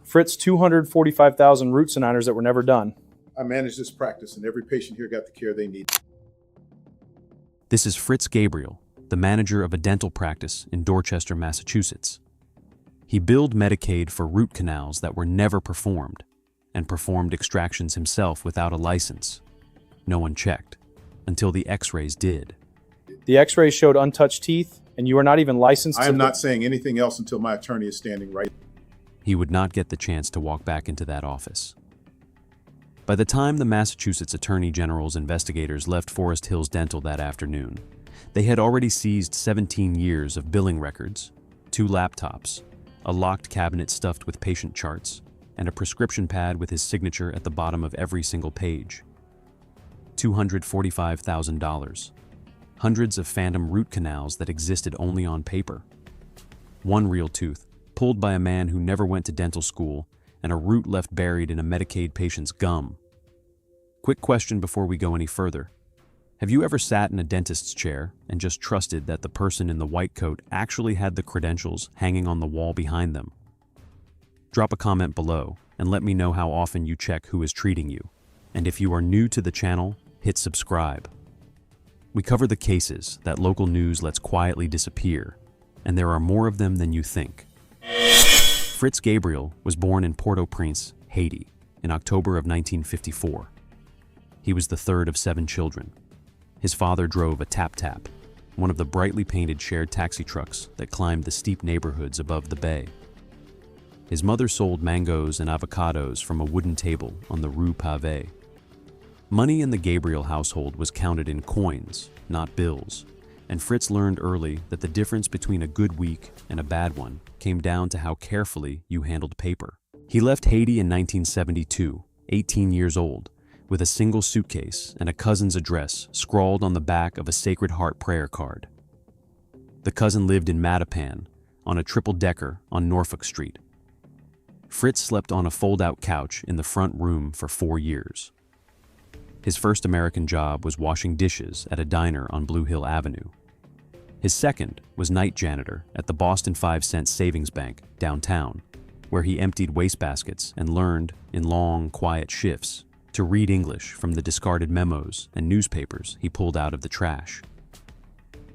Fritz 245,000 root canals that were never done. I manage this practice, and every patient here got the care they need. This is Fritz Gabriel, the manager of a dental practice in Dorchester, Massachusetts. He billed Medicaid for root canals that were never performed, and performed extractions himself without a license. No one checked, until the x-rays did. The x-rays showed untouched teeth, and you are not even licensed. I am not saying anything else until my attorney is standing right. He would not get the chance to walk back into that office. By the time the Massachusetts Attorney General's investigators left Forest Hills Dental that afternoon, they had already seized 17 years of billing records, 2 laptops, a locked cabinet stuffed with patient charts, and a prescription pad with his signature at the bottom of every single page. $245,000. Hundreds of phantom root canals that existed only on paper. 1 real tooth, pulled by a man who never went to dental school, and a root left buried in a Medicaid patient's gum. Quick question before we go any further. Have you ever sat in a dentist's chair and just trusted that the person in the white coat actually had the credentials hanging on the wall behind them? Drop a comment below and let me know how often you check who is treating you. And if you are new to the channel, hit subscribe. We cover the cases that local news lets quietly disappear, and there are more of them than you think. Fritz Gabriel was born in Port-au-Prince, Haiti, in October of 1954. He was the third of 7 children. His father drove a tap-tap, one of the brightly painted shared taxi trucks that climbed the steep neighborhoods above the bay. His mother sold mangoes and avocados from a wooden table on the Rue Pavée. Money in the Gabriel household was counted in coins, not bills, and Fritz learned early that the difference between a good week and a bad one came down to how carefully you handled paper. He left Haiti in 1972, 18 years old, with a single suitcase and a cousin's address scrawled on the back of a Sacred Heart prayer card. The cousin lived in Mattapan, on a triple-decker on Norfolk Street. Fritz slept on a fold-out couch in the front room for 4 years. His first American job was washing dishes at a diner on Blue Hill Avenue. His second was night janitor at the Boston 5-cent Savings Bank downtown, where he emptied wastebaskets and learned, in long, quiet shifts, to read English from the discarded memos and newspapers he pulled out of the trash.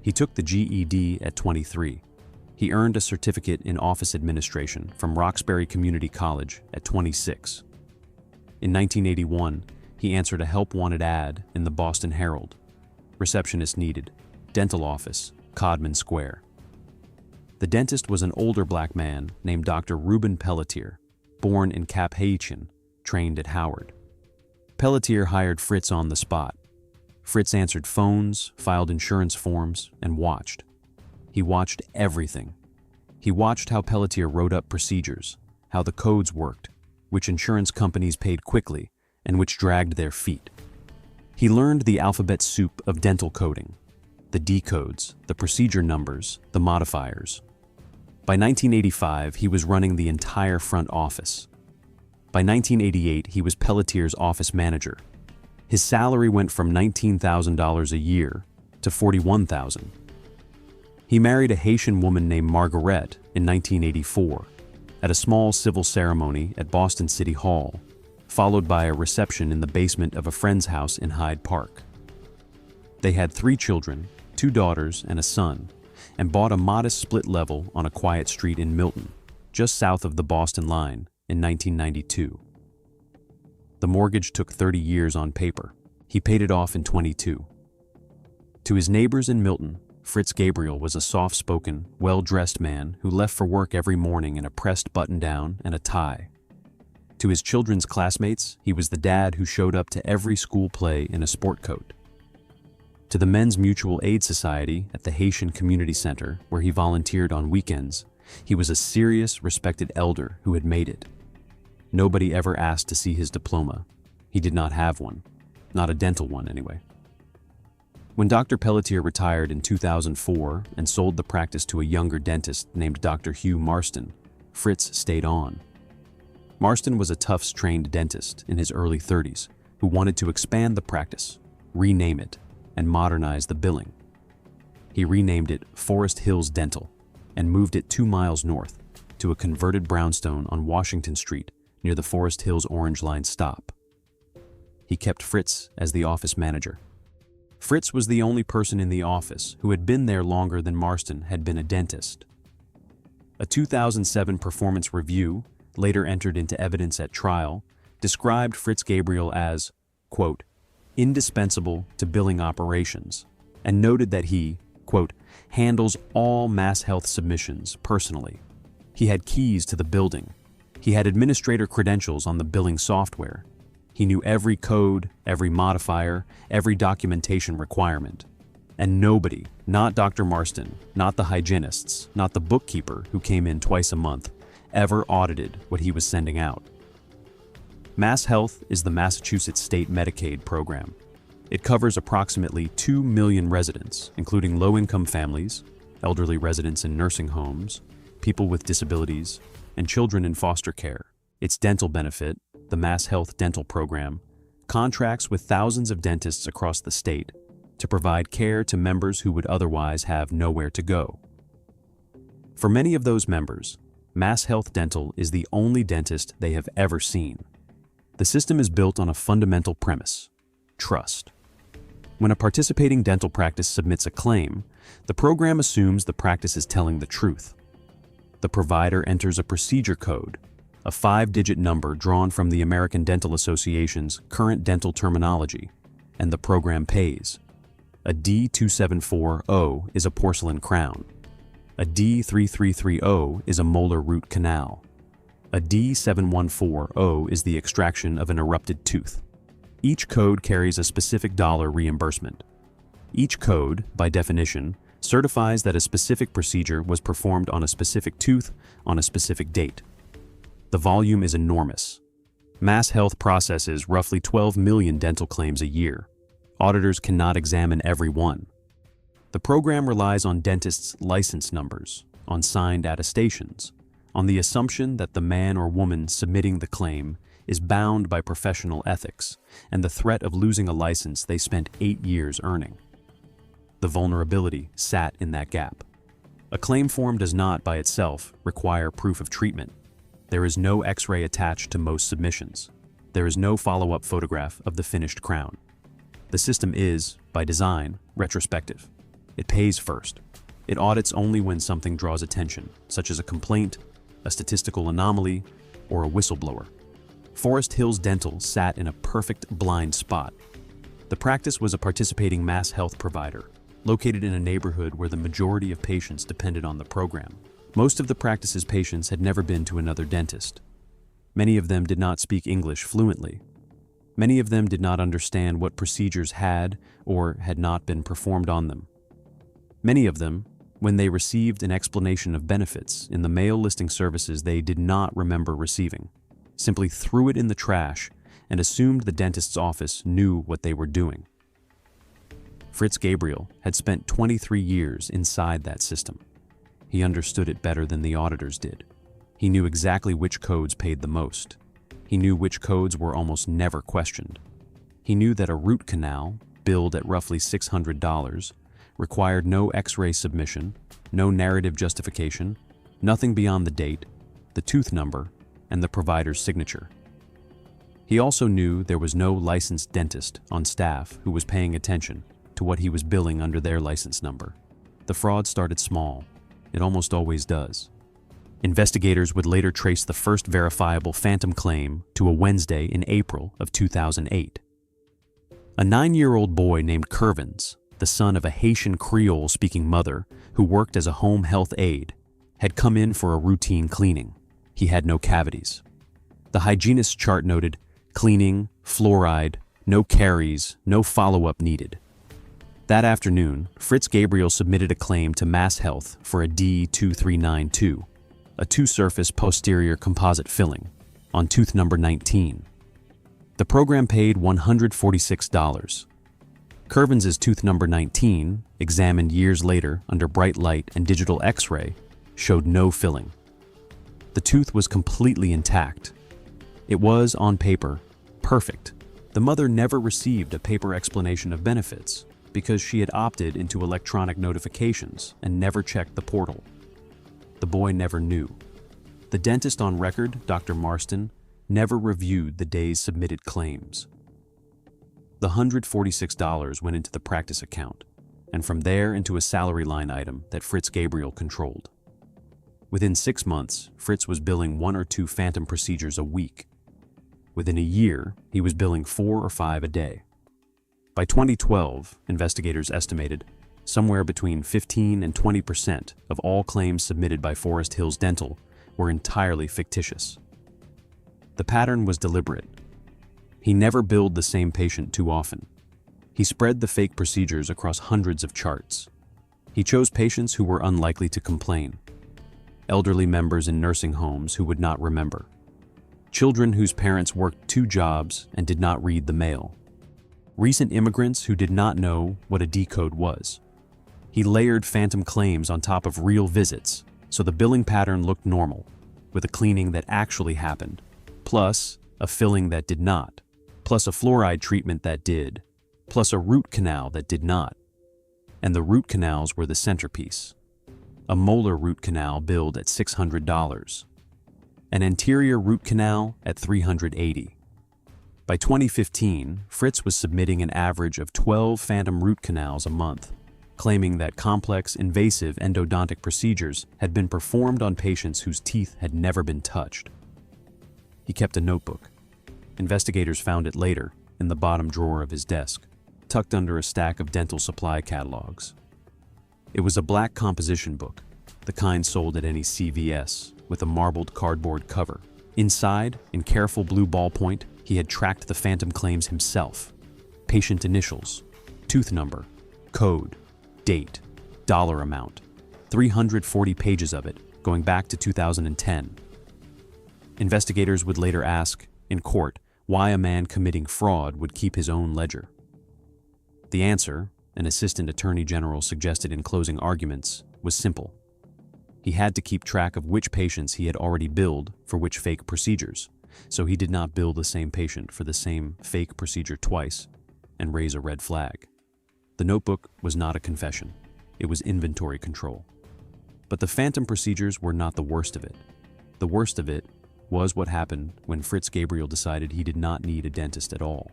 He took the GED at 23. He earned a certificate in office administration from Roxbury Community College at 26. In 1981, he answered a help-wanted ad in the Boston Herald. Receptionist needed. Dental office, Codman Square. The dentist was an older black man named Dr. Reuben Pelletier, born in Cap Haitien, trained at Howard. Pelletier hired Fritz on the spot. Fritz answered phones, filed insurance forms, and watched. He watched everything. He watched how Pelletier wrote up procedures, how the codes worked, which insurance companies paid quickly, and which dragged their feet. He learned the alphabet soup of dental coding, the D codes, the procedure numbers, the modifiers. By 1985, he was running the entire front office. By 1988, he was Pelletier's office manager. His salary went from $19,000 a year to $41,000. He married a Haitian woman named Margaret in 1984 at a small civil ceremony at Boston City Hall, followed by a reception in the basement of a friend's house in Hyde Park. They had 3 children, 2 daughters and a son, and bought a modest split level on a quiet street in Milton, just south of the Boston line, in 1992. The mortgage took 30 years on paper. He paid it off in 22. To his neighbors in Milton, Fritz Gabriel was a soft-spoken, well-dressed man who left for work every morning in a pressed button-down and a tie. To his children's classmates, he was the dad who showed up to every school play in a sport coat. To the Men's Mutual Aid Society at the Haitian Community Center, where he volunteered on weekends, he was a serious, respected elder who had made it. Nobody ever asked to see his diploma. He did not have one. Not a dental one, anyway. When Dr. Pelletier retired in 2004 and sold the practice to a younger dentist named Dr. Hugh Marston, Fritz stayed on. Marston was a Tufts-trained dentist in his early 30s who wanted to expand the practice, rename it, and modernize the billing. He renamed it Forest Hills Dental and moved it 2 miles north to a converted brownstone on Washington Street near the Forest Hills Orange Line stop. He kept Fritz as the office manager. Fritz was the only person in the office who had been there longer than Marston had been a dentist. A 2007 performance review, later entered into evidence at trial, described Fritz Gabriel as, quote, indispensable to billing operations, and noted that he, quote, handles all mass health submissions personally. He had keys to the building. He had administrator credentials on the billing software. He knew every code, every modifier, every documentation requirement. And nobody, not Dr. Marston, not the hygienists, not the bookkeeper who came in twice a month, ever audited what he was sending out. Mass Health is the Massachusetts State Medicaid program. It covers approximately 2 million residents, including low-income families, elderly residents in nursing homes, people with disabilities, and children in foster care. Its dental benefit, the Mass Health Dental Program, contracts with thousands of dentists across the state to provide care to members who would otherwise have nowhere to go. For many of those members, Mass Health Dental is the only dentist they have ever seen. The system is built on a fundamental premise: trust. When a participating dental practice submits a claim, the program assumes the practice is telling the truth. The provider enters a procedure code, a 5-digit number drawn from the American Dental Association's current dental terminology, and the program pays. A D2740 is a porcelain crown. A D3330 is a molar root canal. A D7140 is the extraction of an erupted tooth. Each code carries a specific dollar reimbursement. Each code, by definition, certifies that a specific procedure was performed on a specific tooth on a specific date. The volume is enormous. Mass Health processes roughly 12 million dental claims a year. Auditors cannot examine every one. The program relies on dentists' license numbers, on signed attestations, on the assumption that the man or woman submitting the claim is bound by professional ethics and the threat of losing a license they spent 8 years earning. The vulnerability sat in that gap. A claim form does not, by itself, require proof of treatment. There is no X-ray attached to most submissions. There is no follow-up photograph of the finished crown. The system is, by design, retrospective. It pays first. It audits only when something draws attention, such as a complaint, a statistical anomaly, or a whistleblower. Forest Hills Dental sat in a perfect blind spot. The practice was a participating Mass Health provider, located in a neighborhood where the majority of patients depended on the program. Most of the practice's patients had never been to another dentist. Many of them did not speak English fluently. Many of them did not understand what procedures had or had not been performed on them. Many of them, when they received an explanation of benefits in the mail listing services they did not remember receiving, simply threw it in the trash and assumed the dentist's office knew what they were doing. Fritz Gabriel had spent 23 years inside that system. He understood it better than the auditors did. He knew exactly which codes paid the most. He knew which codes were almost never questioned. He knew that a root canal, billed at roughly $600, required no X-ray submission, no narrative justification, nothing beyond the date, the tooth number, and the provider's signature. He also knew there was no licensed dentist on staff who was paying attention to what he was billing under their license number. The fraud started small. It almost always does. Investigators would later trace the first verifiable phantom claim to a Wednesday in April of 2008. A 9-year-old boy named Curvins, the son of a Haitian Creole-speaking mother who worked as a home health aide, had come in for a routine cleaning. He had no cavities. The hygienist's chart noted, cleaning, fluoride, no caries, no follow-up needed. That afternoon, Fritz Gabriel submitted a claim to Mass Health for a D2392, a two-surface posterior composite filling, on tooth number 19. The program paid $146. Curvins' tooth number 19, examined years later under bright light and digital X-ray, showed no filling. The tooth was completely intact. It was, on paper, perfect. The mother never received a paper explanation of benefits because she had opted into electronic notifications and never checked the portal. The boy never knew. The dentist on record, Dr. Marston, never reviewed the day's submitted claims. The $146 went into the practice account, and from there into a salary line item that Fritz Gabriel controlled. Within 6 months, Fritz was billing 1 or 2 phantom procedures a week. Within a year, he was billing 4 or 5 a day. By 2012, investigators estimated somewhere between 15 and 20% of all claims submitted by Forest Hills Dental were entirely fictitious. The pattern was deliberate. He never billed the same patient too often. He spread the fake procedures across hundreds of charts. He chose patients who were unlikely to complain. Elderly members in nursing homes who would not remember. Children whose parents worked 2 jobs and did not read the mail. Recent immigrants who did not know what a decode was. He layered phantom claims on top of real visits, so the billing pattern looked normal, with a cleaning that actually happened, plus a filling that did not, plus a fluoride treatment that did, plus a root canal that did not. And the root canals were the centerpiece. A molar root canal billed at $600. An anterior root canal at $380. By 2015, Fritz was submitting an average of 12 phantom root canals a month, claiming that complex, invasive endodontic procedures had been performed on patients whose teeth had never been touched. He kept a notebook. Investigators found it later in the bottom drawer of his desk, tucked under a stack of dental supply catalogs. It was a black composition book, the kind sold at any CVS, with a marbled cardboard cover. Inside, in careful blue ballpoint, he had tracked the phantom claims himself. Patient initials, tooth number, code, date, dollar amount, 340 pages of it, going back to 2010. Investigators would later ask, in court, why a man committing fraud would keep his own ledger. The answer, an assistant attorney general suggested in closing arguments, was simple. He had to keep track of which patients he had already billed for which fake procedures, so he did not bill the same patient for the same fake procedure twice and raise a red flag. The notebook was not a confession. It was inventory control. But the phantom procedures were not the worst of it. The worst of it was what happened when Fritz Gabriel decided he did not need a dentist at all.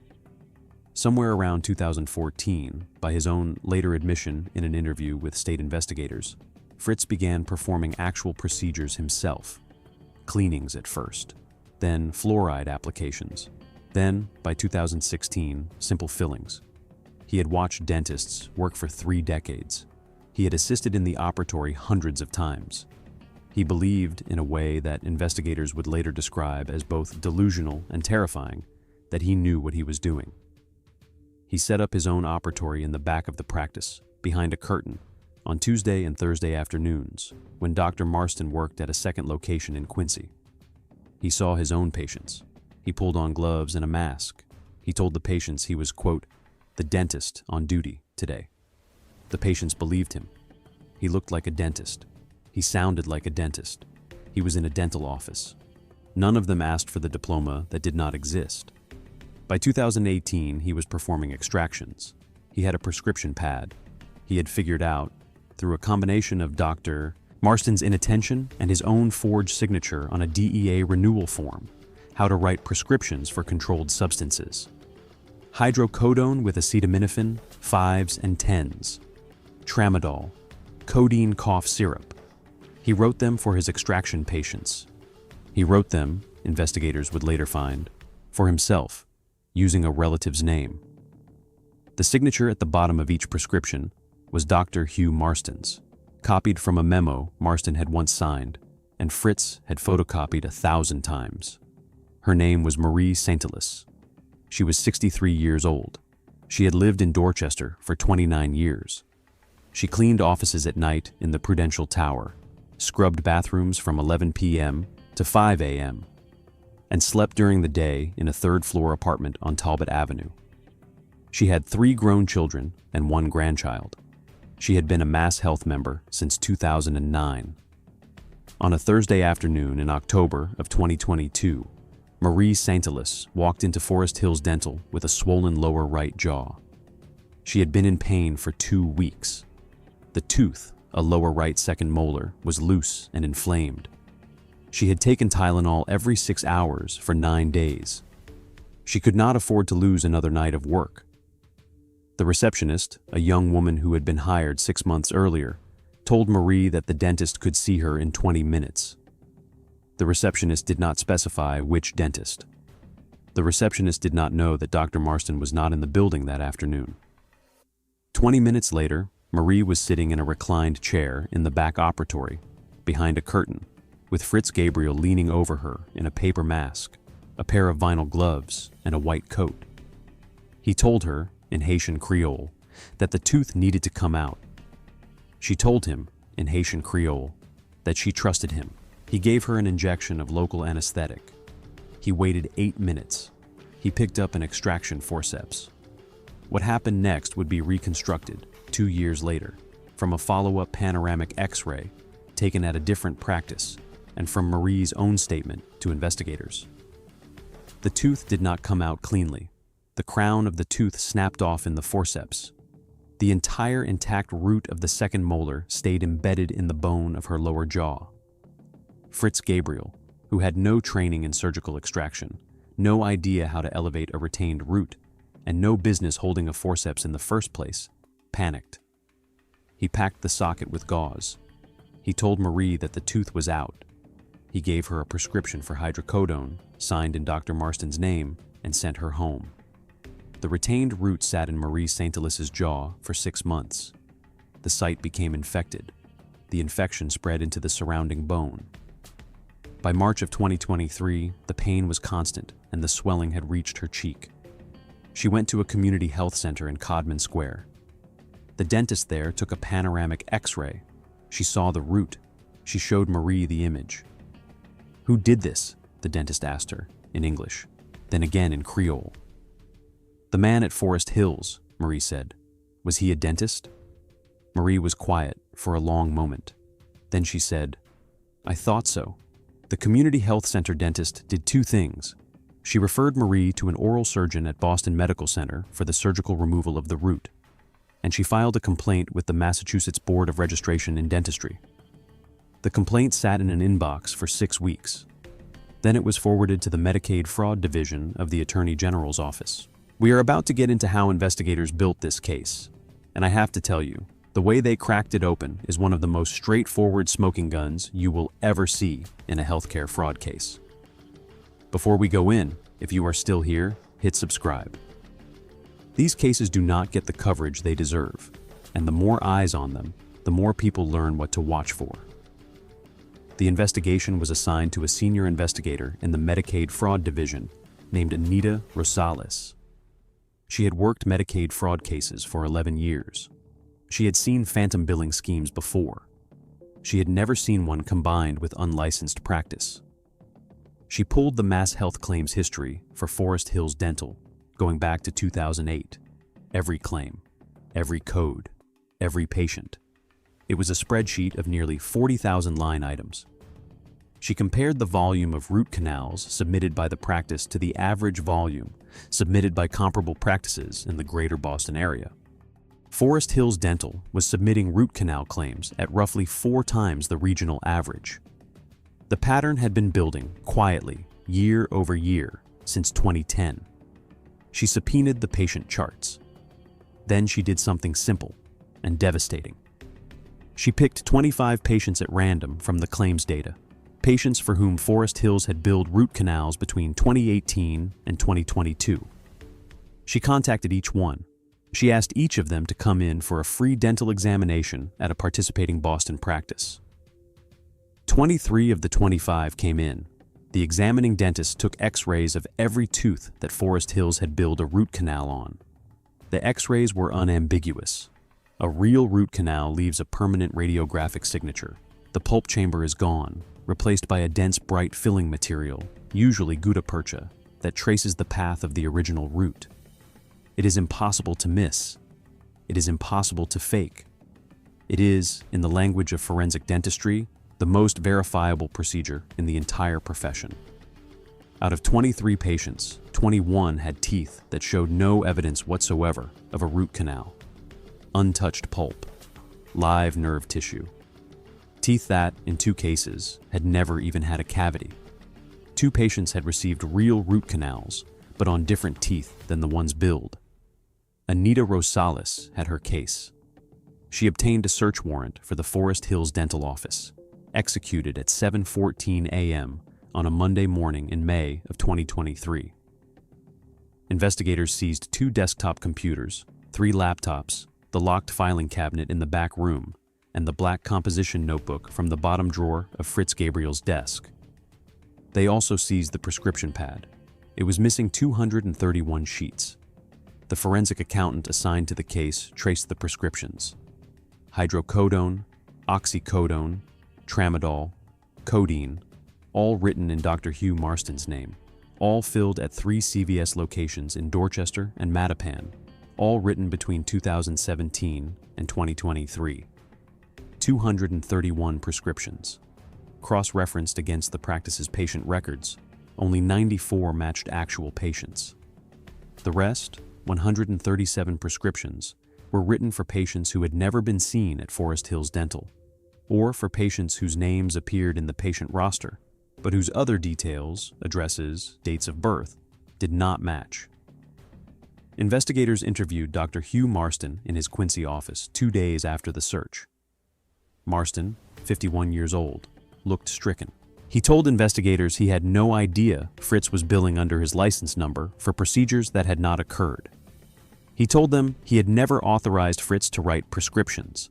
Somewhere around 2014, by his own later admission in an interview with state investigators, Fritz began performing actual procedures himself. Cleanings at first, then fluoride applications, then, by 2016, simple fillings. He had watched dentists work for 3 decades. He had assisted in the operatory hundreds of times. He believed, in a way that investigators would later describe as both delusional and terrifying, that he knew what he was doing. He set up his own operatory in the back of the practice, behind a curtain, on Tuesday and Thursday afternoons, when Dr. Marston worked at a second location in Quincy. He saw his own patients. He pulled on gloves and a mask. He told the patients he was, quote, the dentist on duty today. The patients believed him. He looked like a dentist. He sounded like a dentist. He was in a dental office. None of them asked for the diploma that did not exist. By 2018, he was performing extractions. He had a prescription pad. He had figured out, through a combination of Dr. Marston's inattention and his own forged signature on a DEA renewal form, how to write prescriptions for controlled substances. Hydrocodone with acetaminophen, 5s and 10s. Tramadol, codeine cough syrup. He wrote them for his extraction patients. He wrote them, investigators would later find, for himself, using a relative's name. The signature at the bottom of each prescription was Dr. Hugh Marston's, copied from a memo Marston had once signed, and Fritz had photocopied 1,000 times. Her name was Marie Saint-Elias. She was 63 years old. She had lived in Dorchester for 29 years. She cleaned offices at night in the Prudential Tower, scrubbed bathrooms from 11 p.m. to 5 a.m., and slept during the day in a third-floor apartment on Talbot Avenue. She had 3 grown children and 1 grandchild. She had been a Mass Health member since 2009. On a Thursday afternoon in October of 2022, Marie Saint-Elias walked into Forest Hills Dental with a swollen lower right jaw. She had been in pain for 2 weeks. The tooth, a lower right second molar, was loose and inflamed. She had taken Tylenol every 6 hours for 9 days. She could not afford to lose another night of work. The receptionist, a young woman who had been hired 6 months earlier, told Marie that the dentist could see her in 20 minutes. The receptionist did not specify which dentist. The receptionist did not know that Dr. Marston was not in the building that afternoon. 20 minutes later, Marie was sitting in a reclined chair in the back operatory, behind a curtain, with Fritz Gabriel leaning over her in a paper mask, a pair of vinyl gloves, and a white coat. He told her, in Haitian Creole, that the tooth needed to come out. She told him, in Haitian Creole, that she trusted him. He gave her an injection of local anesthetic. He waited 8 minutes. He picked up an extraction forceps. What happened next would be reconstructed 2 years later from a follow-up panoramic X-ray taken at a different practice and from Marie's own statement to investigators. The tooth did not come out cleanly. The crown of the tooth snapped off in the forceps. The entire intact root of the second molar stayed embedded in the bone of her lower jaw. Fritz Gabriel, who had no training in surgical extraction, no idea how to elevate a retained root, and no business holding a forceps in the first place, panicked. He packed the socket with gauze. He told Marie that the tooth was out. He gave her a prescription for hydrocodone, signed in Dr. Marston's name, and sent her home. The retained root sat in Marie Saint-Elis's jaw for 6 months. The site became infected. The infection spread into the surrounding bone. By March of 2023, the pain was constant and the swelling had reached her cheek. She went to a community health center in Codman Square. The dentist there took a panoramic X-ray. She saw the root. She showed Marie the image. "Who did this?" the dentist asked her, in English, then again in Creole. "The man at Forest Hills," Marie said. "Was he a dentist?" Marie was quiet for a long moment. Then she said, "I thought so." The community health center dentist did 2 things. She referred Marie to an oral surgeon at Boston Medical Center for the surgical removal of the root, and she filed a complaint with the Massachusetts Board of Registration in Dentistry. The complaint sat in an inbox for 6 weeks. Then it was forwarded to the Medicaid Fraud Division of the Attorney General's office. We are about to get into how investigators built this case, and I have to tell you, the way they cracked it open is one of the most straightforward smoking guns you will ever see in a healthcare fraud case. Before we go in, if you are still here, hit subscribe. These cases do not get the coverage they deserve, and the more eyes on them, the more people learn what to watch for. The investigation was assigned to a senior investigator in the Medicaid Fraud Division named Anita Rosales. She had worked Medicaid fraud cases for 11 years. She had seen phantom billing schemes before. She had never seen one combined with unlicensed practice. She pulled the Mass Health claims history for Forest Hills Dental, going back to 2008. Every claim, every code, every patient. It was a spreadsheet of nearly 40,000 line items. She compared the volume of root canals submitted by the practice to the average volume submitted by comparable practices in the greater Boston area. Forest Hills Dental was submitting root canal claims at roughly 4 times the regional average. The pattern had been building quietly, year over year, since 2010. She subpoenaed the patient charts. Then she did something simple and devastating. She picked 25 patients at random from the claims data, patients for whom Forest Hills had billed root canals between 2018 and 2022. She contacted each one. She asked each of them to come in for a free dental examination at a participating Boston practice. 23 of the 25 came in. The examining dentist took X-rays of every tooth that Forest Hills had billed a root canal on. The X-rays were unambiguous. A real root canal leaves a permanent radiographic signature. The pulp chamber is gone, replaced by a dense bright filling material, usually gutta percha, that traces the path of the original root. It is impossible to miss. It is impossible to fake. It is, in the language of forensic dentistry, the most verifiable procedure in the entire profession. Out of 23 patients, 21 had teeth that showed no evidence whatsoever of a root canal. Untouched pulp, live nerve tissue. Teeth that, in 2 cases, had never even had a cavity. 2 patients had received real root canals, but on different teeth than the ones billed. Anita Rosales had her case. She obtained a search warrant for the Forest Hills dental office, executed at 7:14 a.m. on a Monday morning in May of 2023. Investigators seized 2 desktop computers, 3 laptops, the locked filing cabinet in the back room, and the black composition notebook from the bottom drawer of Fritz Gabriel's desk. They also seized the prescription pad. It was missing 231 sheets. The forensic accountant assigned to the case traced the prescriptions: hydrocodone, oxycodone, tramadol, codeine, all written in Dr. Hugh Marston's name, all filled at 3 CVS locations in Dorchester and Mattapan, all written between 2017 and 2023. 231 prescriptions. Cross-referenced against the practice's patient records, only 94 matched actual patients. The rest, 137 prescriptions, were written for patients who had never been seen at Forest Hills Dental, or for patients whose names appeared in the patient roster, but whose other details, addresses, dates of birth, did not match. Investigators interviewed Dr. Hugh Marston in his Quincy office 2 days after the search. Marston, 51 years old, looked stricken. He told investigators he had no idea Fritz was billing under his license number for procedures that had not occurred. He told them he had never authorized Fritz to write prescriptions.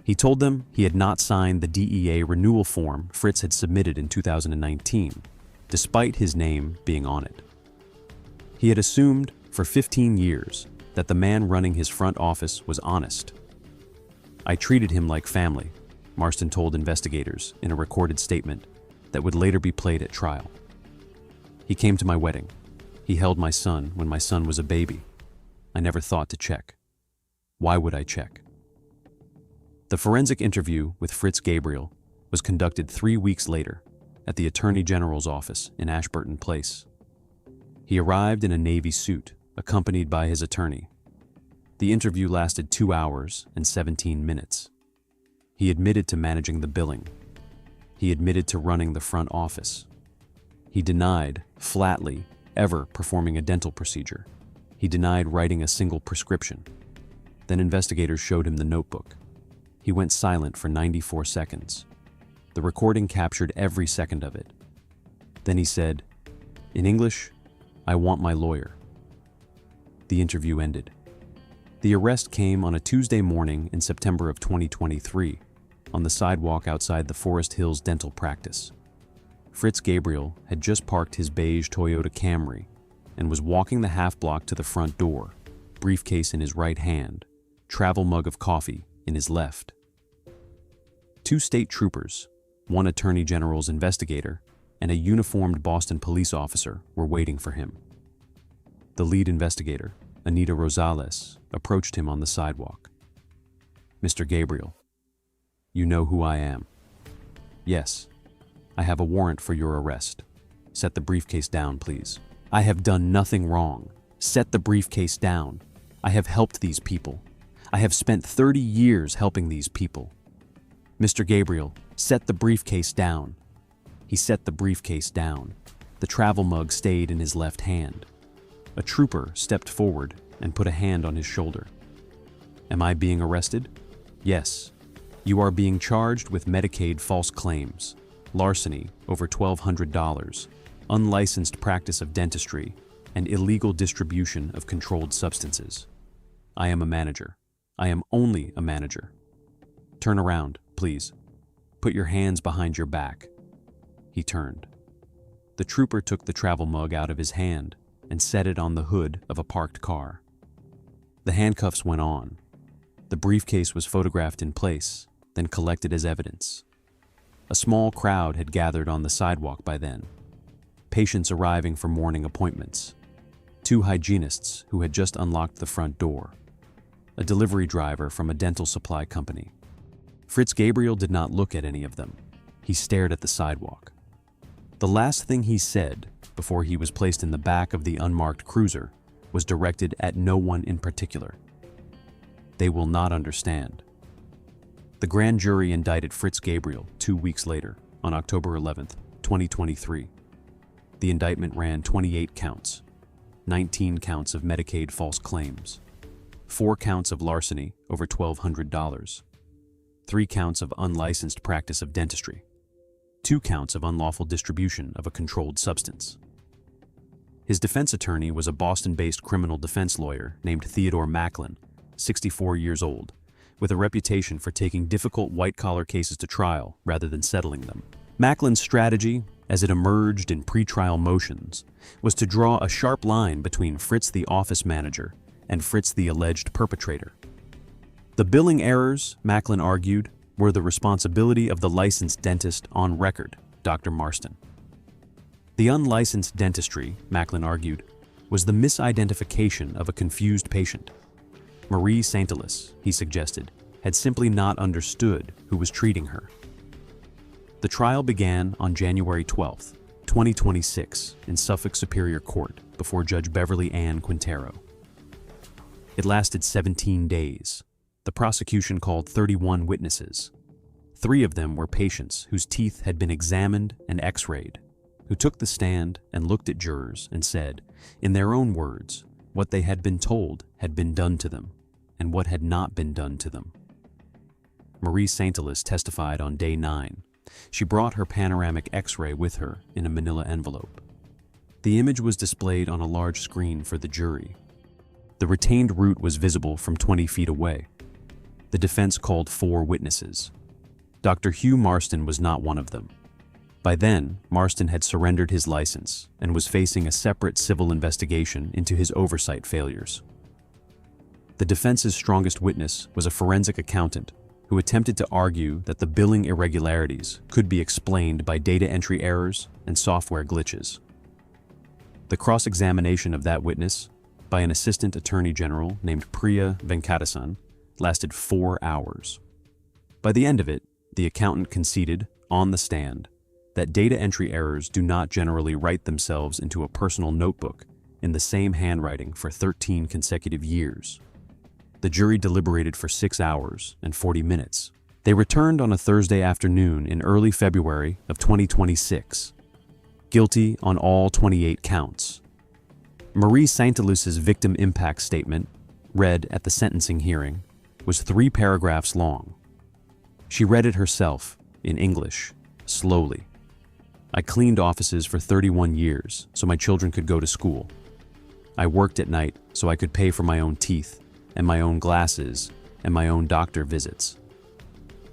He told them he had not signed the DEA renewal form Fritz had submitted in 2019, despite his name being on it. He had assumed for 15 years that the man running his front office was honest. "I treated him like family," Marston told investigators in a recorded statement that would later be played at trial. "He came to my wedding. He held my son when my son was a baby. I never thought to check. Why would I check?" The forensic interview with Fritz Gabriel was conducted 3 weeks later at the Attorney General's office in Ashburton Place. He arrived in a Navy suit, accompanied by his attorney. The interview lasted 2 hours and 17 minutes. He admitted to managing the billing. He admitted to running the front office. He denied, flatly, ever performing a dental procedure. He denied writing a single prescription. Then investigators showed him the notebook. He went silent for 94 seconds. The recording captured every second of it. Then he said, in English, "I want my lawyer." The interview ended. The arrest came on a Tuesday morning in September of 2023 on the sidewalk outside the Forest Hills dental practice. Fritz Gabriel had just parked his beige Toyota Camry and was walking the half block to the front door, briefcase in his right hand, travel mug of coffee in his left. 2 state troopers, 1 Attorney General's investigator, and a uniformed Boston police officer were waiting for him. The lead investigator, Anita Rosales, approached him on the sidewalk. "Mr. Gabriel, you know who I am." "Yes, I have a warrant for your arrest. Set the briefcase down, please." "I have done nothing wrong. Set the briefcase down. I have helped these people. I have spent 30 years helping these people." "Mr. Gabriel, set the briefcase down." He set the briefcase down. The travel mug stayed in his left hand. A trooper stepped forward and put a hand on his shoulder. "Am I being arrested?" "Yes. You are being charged with Medicaid false claims, larceny over $1,200, unlicensed practice of dentistry, and illegal distribution of controlled substances. I am a manager. I am only a manager. Turn around, please. Put your hands behind your back." He turned. The trooper took the travel mug out of his hand and set it on the hood of a parked car. The handcuffs went on. The briefcase was photographed in place, then collected as evidence. A small crowd had gathered on the sidewalk by then. Patients arriving for morning appointments. 2 hygienists who had just unlocked the front door. A delivery driver from a dental supply company. Fritz Gabriel did not look at any of them. He stared at the sidewalk. The last thing he said, before he was placed in the back of the unmarked cruiser, was directed at no one in particular. "They will not understand." The grand jury indicted Fritz Gabriel 2 weeks later, on October 11, 2023. The indictment ran 28 counts, 19 counts of Medicaid false claims, 4 counts of larceny over $1,200, 3 counts of unlicensed practice of dentistry, 2 counts of unlawful distribution of a controlled substance. His defense attorney was a Boston-based criminal defense lawyer named Theodore Macklin, 64 years old, with a reputation for taking difficult white-collar cases to trial rather than settling them. Macklin's strategy, as it emerged in pretrial motions, was to draw a sharp line between Fritz the office manager and Fritz the alleged perpetrator. The billing errors, Macklin argued, were the responsibility of the licensed dentist on record, Dr. Marston. The unlicensed dentistry, Macklin argued, was the misidentification of a confused patient. Marie Saint-Elys, he suggested, had simply not understood who was treating her. The trial began on January 12, 2026, in Suffolk Superior Court before Judge Beverly Ann Quintero. It lasted 17 days. The prosecution called 31 witnesses. 3 of them were patients whose teeth had been examined and x-rayed, who took the stand and looked at jurors and said, in their own words, what they had been told had been done to them, and what had not been done to them. Marie Saint-Elys testified on day 9. She brought her panoramic x-ray with her in a manila envelope. The image was displayed on a large screen for the jury. The retained root was visible from 20 feet away. The defense called 4 witnesses. Dr. Hugh Marston was not one of them. By then, Marston had surrendered his license and was facing a separate civil investigation into his oversight failures. The defense's strongest witness was a forensic accountant who attempted to argue that the billing irregularities could be explained by data entry errors and software glitches. The cross-examination of that witness, by an assistant attorney general named Priya Venkatasan, lasted 4 hours. By the end of it, the accountant conceded, on the stand, that data entry errors do not generally write themselves into a personal notebook in the same handwriting for 13 consecutive years. The jury deliberated for 6 hours and 40 minutes. They returned on a Thursday afternoon in early February of 2026, guilty on all 28 counts. Marie Saint-Elys's victim impact statement, read at the sentencing hearing, was 3 paragraphs long. She read it herself, in English, slowly. I cleaned offices for 31 years so my children could go to school. I worked at night so I could pay for my own teeth and my own glasses and my own doctor visits.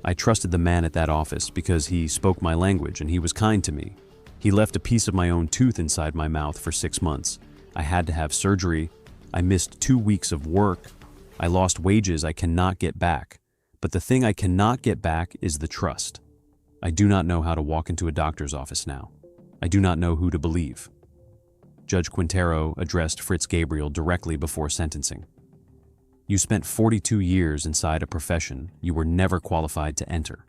I trusted the man at that office because he spoke my language and he was kind to me. He left a piece of my own tooth inside my mouth for 6 months. I had to have surgery. I missed 2 weeks of work. I lost wages I cannot get back. But the thing I cannot get back is the trust. I do not know how to walk into a doctor's office now. I do not know who to believe. Judge Quintero addressed Fritz Gabriel directly before sentencing. You spent 42 years inside a profession you were never qualified to enter.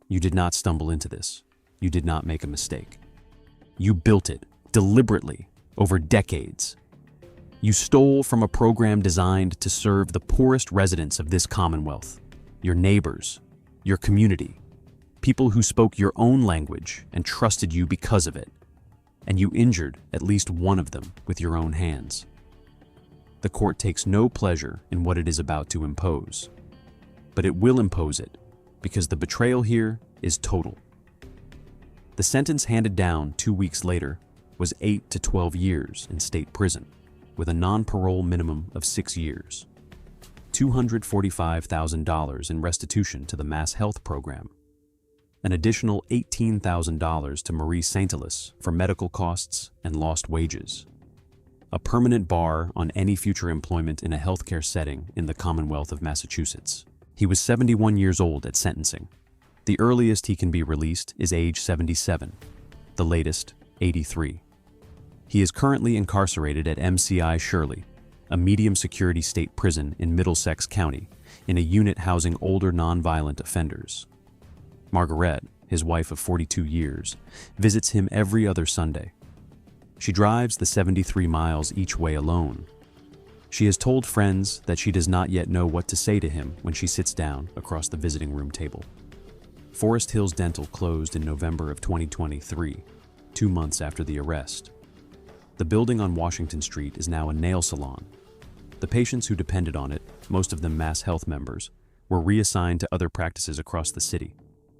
You did not stumble into this. You did not make a mistake. You built it, deliberately, over decades. You stole from a program designed to serve the poorest residents of this Commonwealth, your neighbors, your community, people who spoke your own language and trusted you because of it, and you injured at least one of them with your own hands. The court takes no pleasure in what it is about to impose, but it will impose it because the betrayal here is total. The sentence handed down 2 weeks later was 8 to 12 years in state prison, with a non-parole minimum of 6 years, $245,000 in restitution to the Mass Health Program, an additional $18,000 to Marie Saint-Elys for medical costs and lost wages, a permanent bar on any future employment in a healthcare setting in the Commonwealth of Massachusetts. He was 71 years old at sentencing. The earliest he can be released is age 77, the latest, 83. He is currently incarcerated at MCI Shirley, a medium-security state prison in Middlesex County, in a unit housing older nonviolent offenders. Margaret, his wife of 42 years, visits him every other Sunday. She drives the 73 miles each way alone. She has told friends that she does not yet know what to say to him when she sits down across the visiting room table. Forest Hills Dental closed in November of 2023, 2 months after the arrest. The building on Washington Street is now a nail salon. The patients who depended on it, most of them Mass Health members, were reassigned to other practices across the city.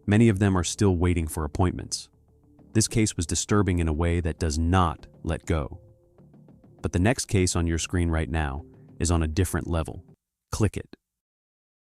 Many of them are still waiting for appointments. This case was disturbing in a way that does not let go. But the next case on your screen right now is on a different level. Click it.